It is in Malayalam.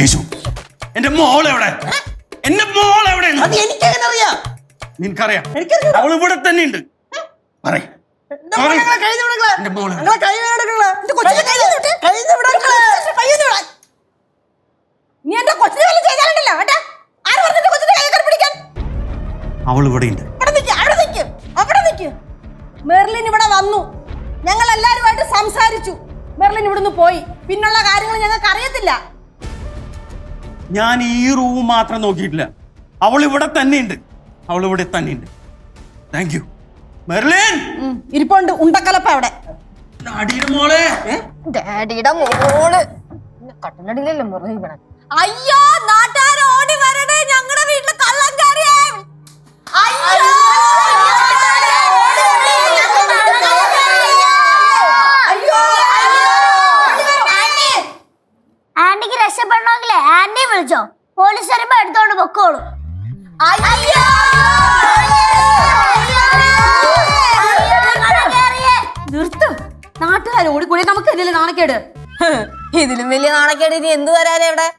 കേശു എന്റെ മോൾ എവിടെ? എന്റെ മോൾ എവിടെയാണ്? അത് എനിക്കെങ്ങനെ അറിയാം? നിനക്കറിയാം? എനിക്കറിയാം. അവൾ ഇവിടെ തന്നെ ഉണ്ട്. പറയ്. എന്റെ മോളെ ഞങ്ങളെ കയ്യിൽ നിന്ന് വിടങ്ങളെ. എന്റെ മോളെ. ഞങ്ങളെ കയ്യിൽ നിന്ന് വിടങ്ങളെ. എന്റെ കൊച്ചിനെ കയ്യിൽ നിന്ന് വിട്. കയ്യിൽ നിന്ന് വിടങ്ങളെ. കയ്യിൽ നിന്ന് വിടാൻ. നീ എന്റെ കൊച്ചിനെ വല്ല ചെയ്താലുണ്ടല്ലോ കേട്ടാ. ആര് പറഞ്ഞിട്ട് കൊച്ചിനെ കയ്യിൽ കയറി പിടിക്കാൻ? അവൾ ഇവിടെ ഉണ്ട്. അവിടെ നിൽക്ക്, അവിടെ നിൽക്ക്, അവിടെ നിൽക്ക്. മെർലിൻ ഇവിടെ വന്നു, ഞങ്ങൾ എല്ലാവരുമായിട്ട് സംസാരിച്ചു. മെർലിൻ ഇവിടുന്ന് പോയി. പിന്നുള്ള കാര്യങ്ങൾ ഞങ്ങൾക്ക് അറിയത്തില്ല. ഞാൻ ഈ റൂം മാത്രം നോക്കിയിട്ടില്ല. അവൾ ഇവിടെ തന്നെയുണ്ട്. അവൾ ഇവിടെ തന്നെയുണ്ട്. Thank you Merlin. ഇരിപ്പുണ്ട് ഉണ്ടക്കലപ്പ അവിടെ. ഡാഡിയുടെ മോളെ. ഡാഡിയുടെ മോള് കട്ടനടിയിലല്ലേ മുറിയിക്കണം. അയ്യോ നാട്ടുകാർ ഓടി വരണേ, ഞങ്ങളുടെ വീട്ടില് കള്ളം കയറിയേ. അയ്യോ ആന്റിക്ക് രക്ഷപ്പെടണമെങ്കിലേ ആന്റി വിളിച്ചോ, പോലീസ് വരുമ്പോ എടുത്തോണ്ട് പൊക്കോളൂ. നിർത്ത്. നാട്ടുകാർ ഓടിക്കൂടി നമുക്ക് ഇതില് നാണക്കേട്. ഇതിലും വലിയ നാണക്കേട് ഇനി എന്ത് വരാനേ ഇവിടെ.